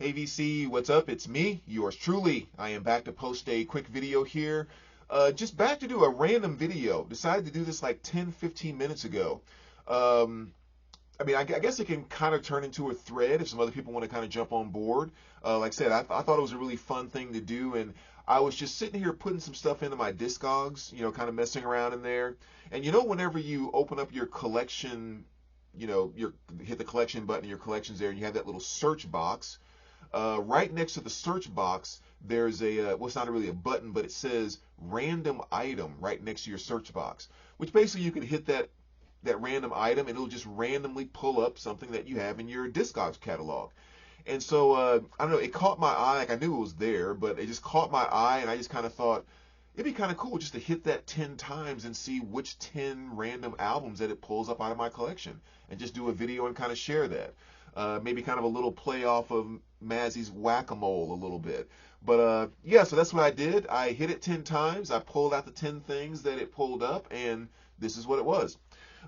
Hey VC, what's up? It's me, yours truly. I am back to post a quick video here. Just back to do a random video. Decided to do this like 10, 15 minutes ago. Um, I guess it can kind of turn into a thread if some other people want to kind of jump on board. Like I said, I thought it was a really fun thing to do, and I was just sitting here putting some stuff into my Discogs, kind of messing around in there. And whenever you open up your collection, you hit the collection button, your collection's there, and you have that little search box. Right next to the search box, there's well, it's not really a button, but it says random item right next to your search box, which basically you can hit that random item and it'll just randomly pull up something that you have in your Discogs catalog. And so, I don't know, it caught my eye. Like I knew it was there, but it just caught my eye, and I just kind of thought it'd be kind of cool just to hit that 10 times and see which 10 random albums that it pulls up out of my collection, and just do a video and kind of share that. Maybe kind of a little play off of Mazzy's Whack-A-Mole a little bit. But yeah, so that's what I did. I hit it 10 times. I pulled out the 10 things that it pulled up, and this is what it was.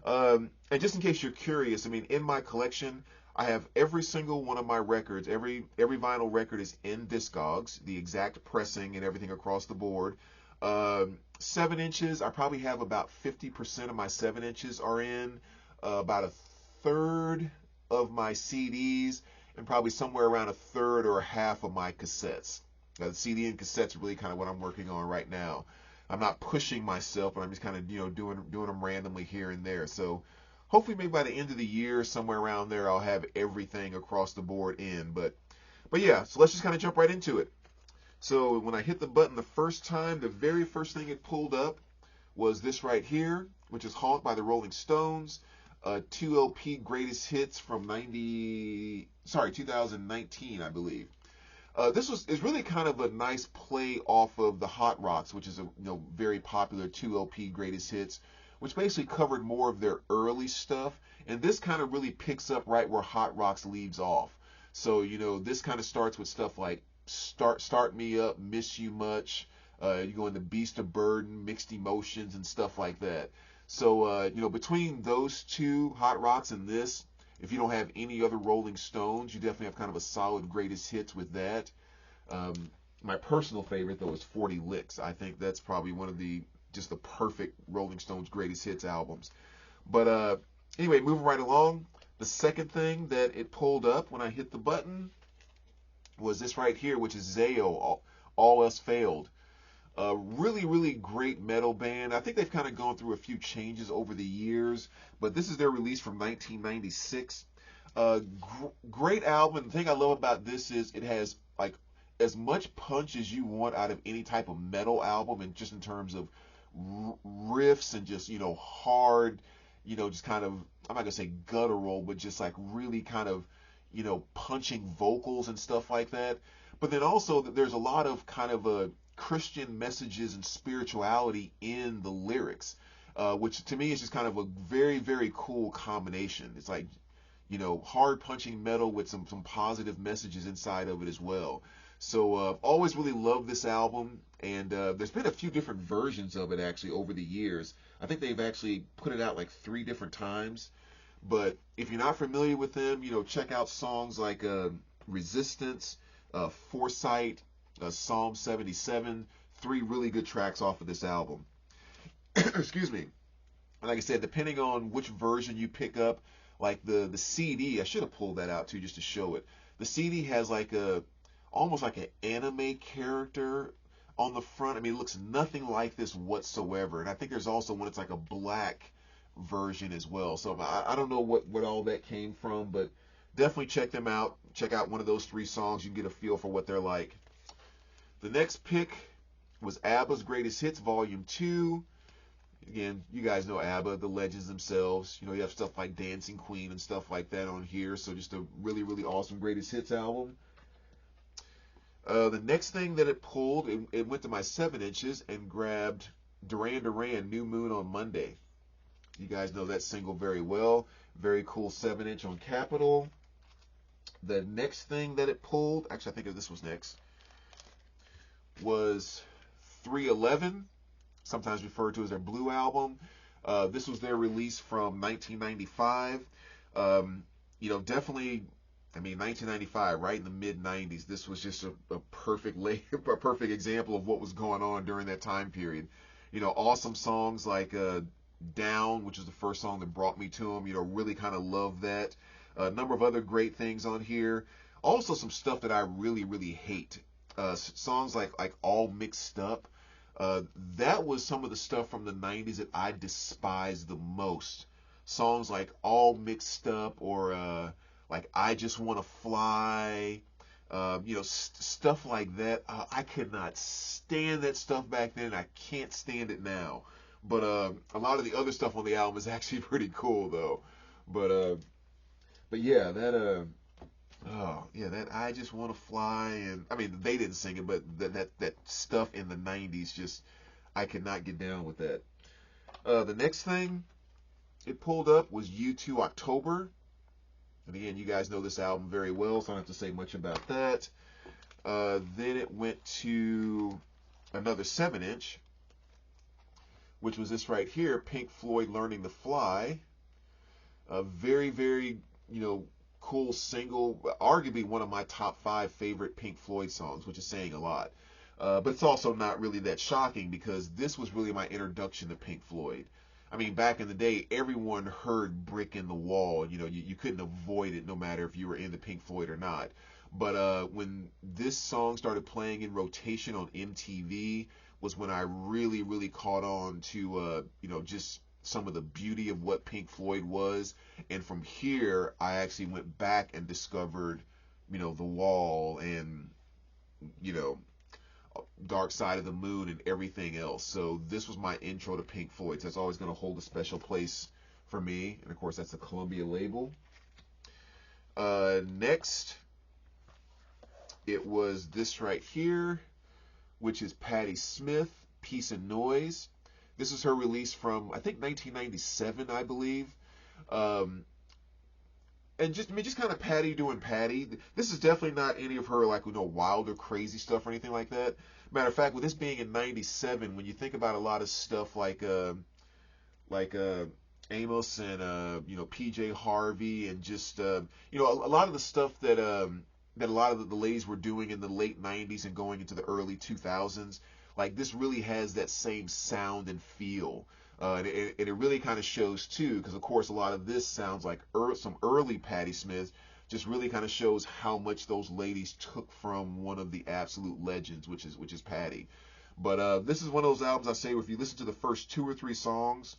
And just in case you're curious, in my collection, I have every single one of my records. Every vinyl record is in Discogs, the exact pressing and everything across the board. 7 inches, I probably have about 50% of my 7 inches are in. About a third of my CDs, and probably somewhere around a third or a half of my cassettes. The CD and cassettes are really kind of what I'm working on right now. I'm not pushing myself, but I'm just kind of doing them randomly here and there. So hopefully maybe by the end of the year, somewhere around there, I'll have everything across the board in. But yeah, so let's just kind of jump right into it. So when I hit the button the first time, the very first thing it pulled up was this right here, which is Haunt by the Rolling Stones. 2 LP greatest hits from 2019, I believe. This is really kind of a nice play off of the Hot Rocks, which is a very popular 2 LP greatest hits, which basically covered more of their early stuff, and this kind of really picks up right where Hot Rocks leaves off. So this kind of starts with stuff like Start Me Up, Miss You Much. You go into Beast of Burden, Mixed Emotions, and stuff like that. So between those two, Hot Rocks and this, if you don't have any other Rolling Stones, you definitely have kind of a solid greatest hits with that. My personal favorite, though, is 40 Licks. I think that's probably one of the perfect Rolling Stones greatest hits albums. But anyway, moving right along, the second thing that it pulled up when I hit the button was this right here, which is Zayo, All Else Failed. A really, really great metal band. I think they've kind of gone through a few changes over the years, but this is their release from 1996. Great album. The thing I love about this is it has like as much punch as you want out of any type of metal album, and just in terms of riffs and just hard, just kind of, I'm not gonna say guttural, but just like really kind of punching vocals and stuff like that. But then also there's a lot of kind of a Christian messages and spirituality in the lyrics, which to me is just kind of a very, very cool combination. It's like, hard punching metal with some positive messages inside of it as well. So I've always really loved this album, and there's been a few different versions of it actually over the years. I think they've actually put it out like 3 different times. But if you're not familiar with them, check out songs like Resistance, Foresight, Psalm 77, 3 really good tracks off of this album. Excuse me. Like I said, depending on which version you pick up, like the CD, I should have pulled that out too just to show it. The CD has like almost like an anime character on the front. It looks nothing like this whatsoever. And I think there's also one, it's like a black version as well. So I don't know what all that came from, but definitely check them out. Check out one of those 3 songs. You can get a feel for what they're like. The next pick was Abba's Greatest Hits Volume 2. Again, you guys know Abba, the legends themselves. You have stuff like Dancing Queen and stuff like that on here. So just a really, really awesome Greatest Hits album. The next thing that it pulled, it went to my 7 inches and grabbed Duran, New Moon on Monday. You guys know that single very well. Very cool 7-inch on Capitol. The next thing that it pulled, actually I think this was next, was 311, sometimes referred to as their Blue album. This was their release from 1995. Definitely I mean, 1995, right in the mid 90s, this was just a perfect a perfect example of what was going on during that time period. Awesome songs like Down, which is the first song that brought me to him. Really kind of love that. A number of other great things on here. Also, some stuff that I really, really hate. Songs like All Mixed Up. Uh, that was some of the stuff from the 90s that I despise the most. Songs like All Mixed Up or like I Just Want to Fly. Stuff like that. I could not stand that stuff back then. I can't stand it now. But a lot of the other stuff on the album is actually pretty cool though. But uh, but yeah, that I Just Want to Fly, and I mean they didn't sing it, but that stuff in the '90s, just I could not get down with that. The next thing it pulled up was U2 October, and again, you guys know this album very well, so I don't have to say much about that. Then it went to another 7-inch, which was this right here, Pink Floyd Learning to Fly. A very, very, cool single, arguably one of my top 5 favorite Pink Floyd songs, which is saying a lot. But it's also not really that shocking because this was really my introduction to Pink Floyd. I mean, back in the day, everyone heard Brick in the Wall. You couldn't avoid it no matter if you were into Pink Floyd or not. But when this song started playing in rotation on MTV was when I really, really caught on to, just some of the beauty of what Pink Floyd was. And from here, I actually went back and discovered, The Wall and, you know, Dark Side of the Moon and everything else. So this was my intro to Pink Floyd. So that's always going to hold a special place for me. And of course, that's a Columbia label. Next, it was this right here, which is Patti Smith, Peace and Noise. This is her release from, I think, 1997, I believe. And just kind of Patti doing Patti. This is definitely not any of her wild or crazy stuff or anything like that. Matter of fact, with this being in '97, when you think about a lot of stuff like Amos and PJ Harvey and just a lot of the stuff that a lot of the ladies were doing in the late '90s and going into the early 2000s, like this really has that same sound and feel. And it really kind of shows too, because of course a lot of this sounds like some early Patti Smith. Just really kind of shows how much those ladies took from one of the absolute legends, which is Patti. But this is one of those albums I say, if you listen to the first 2 or 3 songs,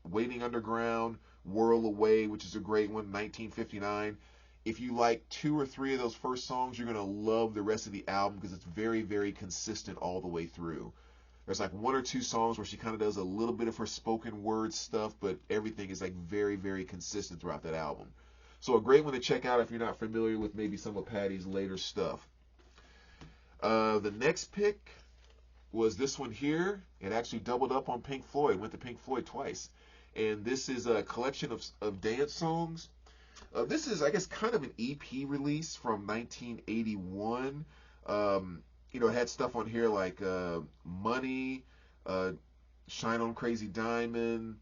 Waiting Underground, Whirl Away, which is a great one, 1959. If you like 2 or 3 of those first songs, you're gonna love the rest of the album because it's very, very consistent all the way through. There's like 1 or 2 songs where she kind of does a little bit of her spoken word stuff, but everything is like very, very consistent throughout that album. So a great one to check out if you're not familiar with maybe some of Patti's later stuff. The next pick was this one here. It actually doubled up on Pink Floyd, went to Pink Floyd twice. And this is a collection of dance songs. This is, I guess, kind of an EP release from 1981. It had stuff on here like Money, Shine on Crazy Diamond,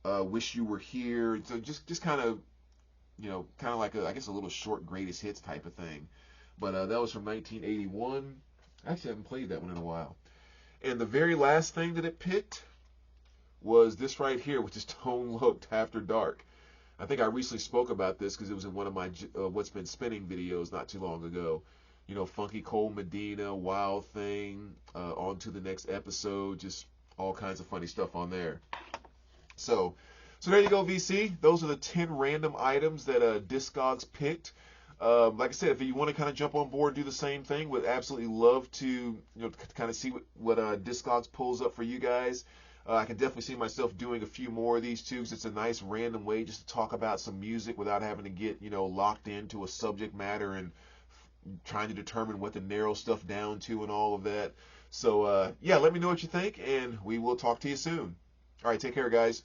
Wish You Were Here. So just kind of like I guess a little short greatest hits type of thing. But that was from 1981. I actually haven't played that one in a while. And the very last thing that it picked was this right here, which is Toneloed After Dark. I think I recently spoke about this because it was in one of my What's Been Spinning videos not too long ago. Funky Cold Medina, Wild Thing, on to the next episode, just all kinds of funny stuff on there. So there you go, VC. Those are the 10 random items that Discogs picked. Like I said, if you want to kind of jump on board, do the same thing. Would absolutely love to kind of see what Discogs pulls up for you guys. I can definitely see myself doing a few more of these too, because it's a nice random way just to talk about some music without having to get locked into a subject matter and trying to determine what to narrow stuff down to and all of that. So yeah, let me know what you think, and we will talk to you soon. All right, take care, guys.